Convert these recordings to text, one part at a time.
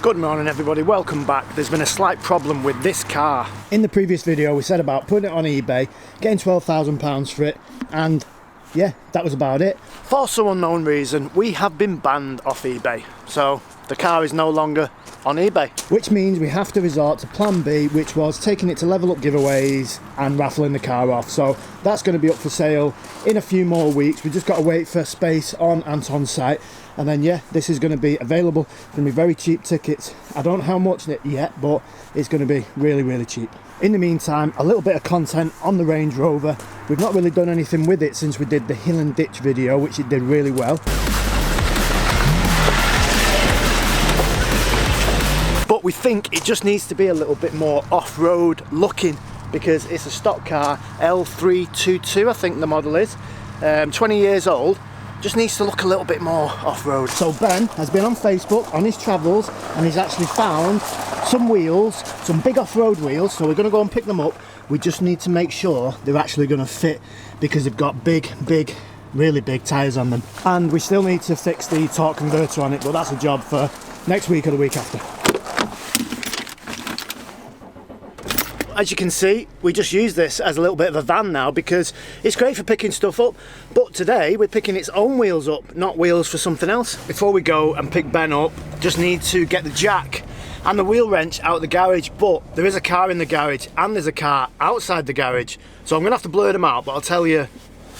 Good morning everybody, welcome back. There's been a slight problem with this car. In the previous video we said about putting it on eBay, getting £12,000 for it, and yeah, that was about it. For some unknown reason, we have been banned off eBay. So the car is no longer on eBay. Which means we have to resort to plan B, which was taking it to level up giveaways and raffling the car off. So that's going to be up for sale in a few more weeks. We've just got to wait for space on Anton's site. And then yeah, this is going to be available. It's going to be very cheap tickets. I don't know how much yet, but it's going to be really, really cheap. In the meantime, a little bit of content on the Range Rover. We've not really done anything with it since we did the hill and ditch video, which it did really well. But we think it just needs to be a little bit more off-road looking because it's a stock car, L322 I think the model is, 20 years old. Just needs to look a little bit more off-road. So Ben has been on Facebook on his travels and he's actually found some wheels, some big off-road wheels, so we're going to go and pick them up. We just need to make sure they're actually going to fit because they've got big, really big tyres on them. And we still need to fix the torque converter on it, but that's a job for next week or the week after. As you can see, we just use this as a little bit of a van now because it's great for picking stuff up, but today we're picking its own wheels up, not wheels for something else. Before we go and pick Ben up, just need to get the jack and the wheel wrench out of the garage, but there is a car in the garage and there's a car outside the garage, so I'm gonna have to blur them out, but I'll tell you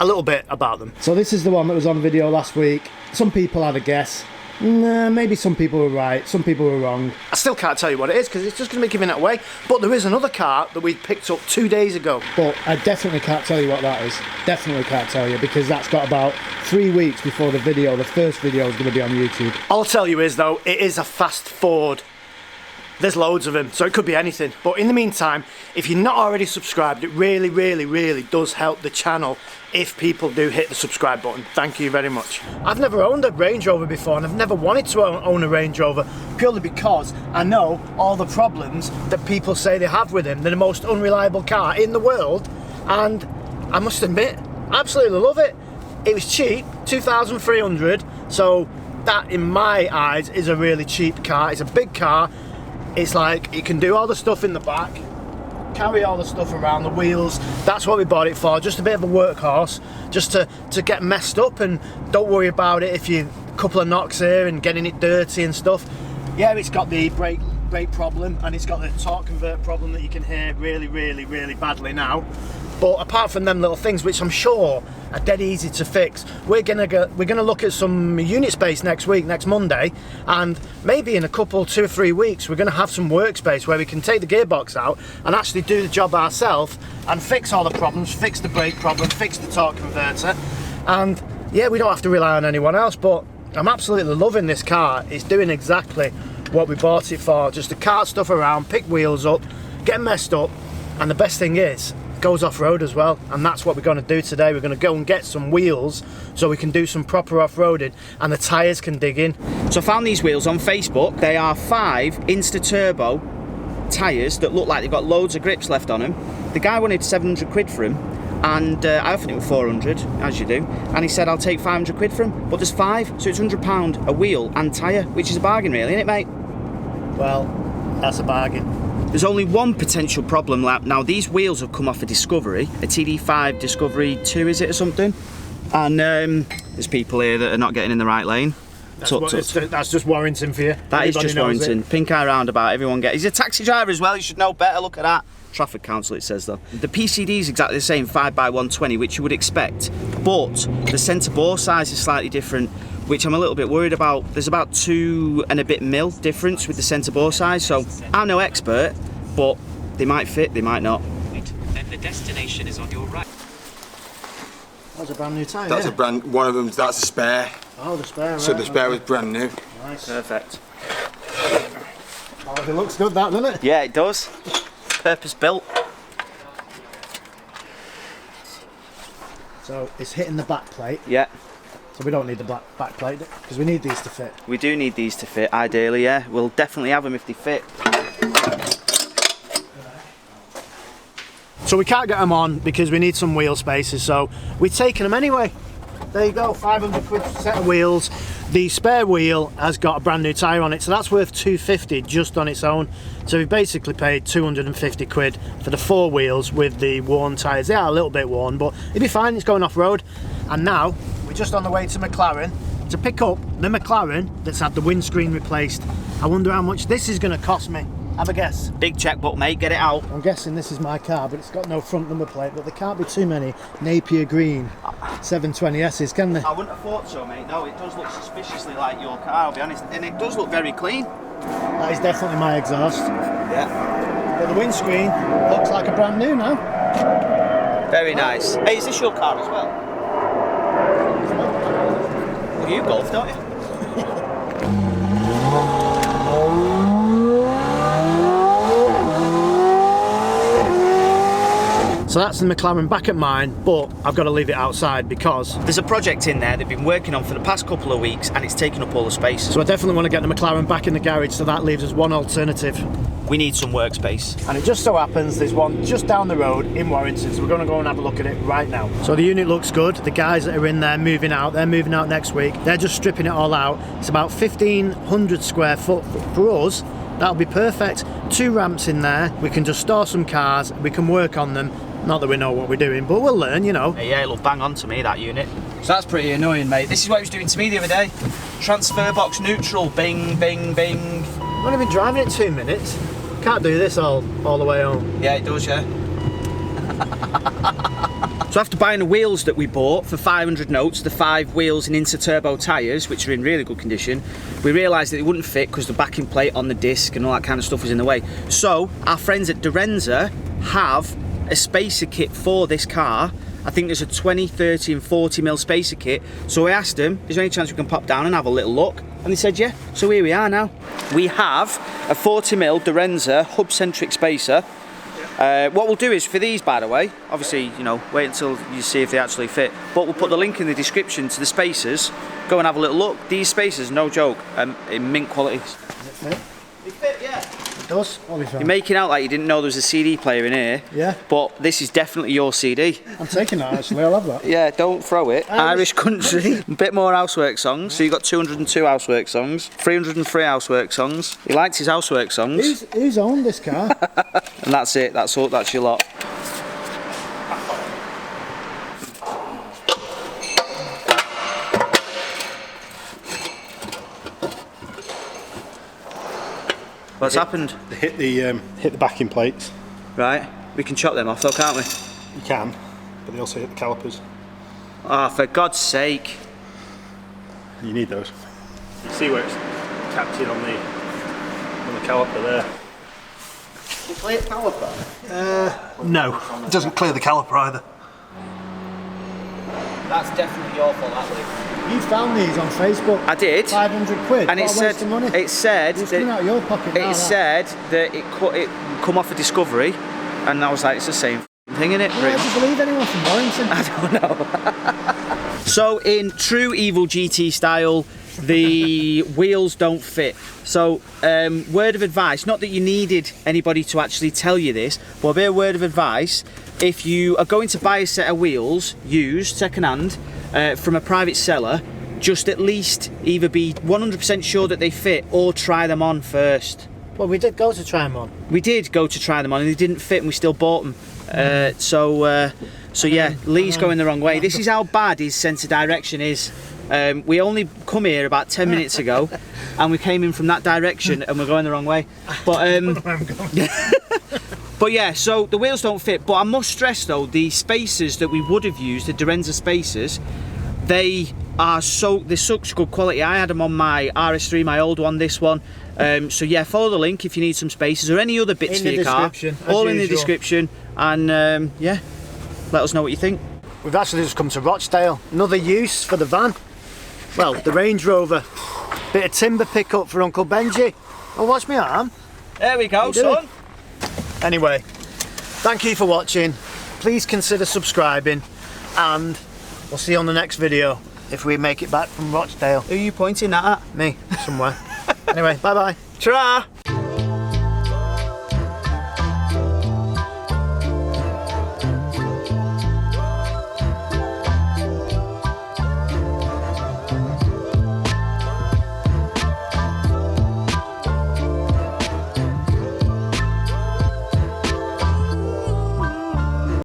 a little bit about them. So this is the one that was on video last week. Some people had a guess. Nah, maybe some people were right, some people were wrong. I still can't tell you what it is because it's just going to be giving it away. But there is another car that we picked up 2 days ago. But I definitely can't tell you what that is. Definitely can't tell you because that's got about 3 weeks before the video, the first video is going to be on YouTube. All I'll tell you is though, it is a fast Ford. There's loads of them, so it could be anything. But in the meantime, if you're not already subscribed, it really does help the channel if people do hit the subscribe button. Thank you very much. I've never owned a Range Rover before, and I've never wanted to own a Range Rover, purely because I know all the problems that people say they have with them. They're the most unreliable car in the world, and I must admit, I absolutely love it. It was cheap, 2,300, so that in my eyes is a really cheap car. It's a big car. It's like, it can do all the stuff in the back, carry all the stuff around, the wheels. That's what we bought it for, just a bit of a workhorse, just to get messed up and don't worry about it if you a couple of knocks here and getting it dirty and stuff. Yeah, it's got the brake problem and it's got the torque convert problem that you can hear really badly now. But apart from them little things, which I'm sure are dead easy to fix, we're gonna look at some unit space next week, next Monday, and maybe in a couple, 2 or 3 weeks, we're gonna have some workspace where we can take the gearbox out and actually do the job ourselves and fix all the problems, fix the brake problem, fix the torque converter, and yeah, we don't have to rely on anyone else. But I'm absolutely loving this car. It's doing exactly what we bought it for, just to cart stuff around, pick wheels up, get messed up, and the best thing is, goes off-road as well, and that's what we're going to do today. We're going to go and get some wheels so we can do some proper off-roading and the tyres can dig in. So I found these wheels on Facebook. They are 5 Insta Turbo tyres that look like they've got loads of grips left on them. The guy wanted 700 quid for them, and I offered him 400, as you do, and he said I'll take 500 quid for them, but there's 5, so it's £100 a wheel and tyre, which is a bargain really, isn't it, mate? Well, that's a bargain. There's only one potential problem. Now these wheels have come off a Discovery, a TD5 Discovery 2 is it or something, and there's people here that are not getting in the right lane. That's just Warrington for you. That is just Warrington. Pink eye roundabout, everyone gets. He's a taxi driver as well, he should know better, look at that. Trafford Council it says though. The PCD is exactly the same, 5x120, which you would expect, but the centre bore size is slightly different, which I'm a little bit worried about. There's about 2 and a bit mil difference with the centre bore size, so I'm no expert, but they might fit, they might not. Then the destination is on your right. That's a brand new tyre. That's a brand, one of them, that's a spare. Oh, the spare, right. So the spare was brand new. Nice. Perfect. Oh, it looks good that, doesn't it? Yeah, it does. Purpose built. So it's hitting the back plate. Yeah. So we don't need the back plate because we need these to fit. We do need these to fit, ideally, yeah. We'll definitely have them if they fit. So we can't get them on because we need some wheel spaces, so we've taken them anyway. There you go, 500 quid set of wheels. The spare wheel has got a brand new tyre on it, so that's worth 250 just on its own. So we basically paid 250 quid for the 4 wheels with the worn tyres. They are a little bit worn, but it'd be fine, it's going off-road. And now, we're just on the way to McLaren to pick up the McLaren that's had the windscreen replaced. I wonder how much this is going to cost me. Have a guess. Big checkbook, mate, get it out. I'm guessing this is my car, but it's got no front number plate, but there can't be too many Napier green 720S's, can there? I wouldn't have thought so, mate. No, it does look suspiciously like your car, I'll be honest. And it does look very clean. That is definitely my exhaust. Yeah. But the windscreen looks like a brand new now. Very nice. Hey, is this your car as well? Well, you golf, don't you? So that's the McLaren back at mine, but I've got to leave it outside because There's a project in there they've been working on for the past couple of weeks and it's taken up all the space. so I definitely want to get the McLaren back in the garage, so that leaves us one alternative. We need some workspace. And it just so happens there's one just down the road in Warrington, so we're going to go and have a look at it right now. So the unit looks good. The guys that are in there moving out, they're moving out next week. They're just stripping it all out. It's about 1,500 square foot for us. That'll be perfect. 2 ramps in there. We can just store some cars. We can work on them. Not that we know what we're doing, but we'll learn, you know. Yeah, it'll bang on to me, that unit. So that's pretty annoying, mate. This is what it was doing to me the other day. Transfer box neutral, bing, bing, bing. I've only been driving it 2 minutes. Can't do this all the way home. Yeah, it does, yeah. So after buying the wheels that we bought for 500 notes, the 5 wheels and Interturbo tyres, which are in really good condition, we realised that they wouldn't fit because the backing plate on the disc and all that kind of stuff was in the way. So our friends at Dorenza have a spacer kit for this car. I think there's a 20, 30 and 40 mil spacer kit. So I asked them, is there any chance we can pop down and have a little look? And they said yeah, so here we are now. We have a 40 mil Dorenza hub-centric spacer. What we'll do is, for these by the way, obviously, you know, wait until you see if they actually fit, but we'll put the link in the description to the spacers. Go and have a little look. These spacers, no joke, in mint quality. Does it fit? They fit, yeah. It does. I'll be fine. You're making out like you didn't know there was a CD player in here. Yeah. But this is definitely your CD. I'm taking that actually, I'll have that. Yeah, don't throw it. Irish country. A bit more housework songs. So you got 202 housework songs, 303 housework songs. He likes his housework songs. Who's owned this car? And that's it. That's all. That's your lot. What's happened? They hit the backing plates. Right. We can chop them off though, can't we? You can, but they also hit the calipers. Ah, for God's sake. You need those. You see where it's captured on the caliper there. You clear caliper? No, it doesn't clear the caliper either. That's definitely your fault, that Luke. You found these on Facebook. I did. 500 quid. And What it a waste said, of money. it said It's coming out of your pocket now, it that. said that it come off a Discovery, and I was like, it's the same thing, innit? Why do you believe anyone from Warrington? I don't know. So in true Evil GT style, the wheels don't fit. So word of advice, not that you needed anybody to actually tell you this, but a bit of word of advice: if you are going to buy a set of wheels used second hand from a private seller, just at least either be 100% sure that they fit or try them on first. Well, we did go to try them on. We did go to try them on and they didn't fit and we still bought them. So yeah, Lee's going the wrong way. This is how bad his sense of direction is. We only come here about 10 minutes ago and we came in from that direction and we're going the wrong way. But but yeah, so the wheels don't fit. But I must stress though, the spacers that we would have used, the Dorenza spacers, they're such good quality. I had them on my RS3, my old one, this one. So yeah, follow the link if you need some spacers or any other bits for your car. All in the description. And yeah, let us know what you think. We've actually just come to Rochdale. Another use for the van. Well, the Range Rover. Bit of timber pickup for Uncle Benji. Oh, watch my arm. There we go, son. Anyway, thank you for watching. Please consider subscribing and we'll see you on the next video if we make it back from Rochdale. Who are you pointing that at? Me, somewhere. Anyway, bye bye. Ta-ra!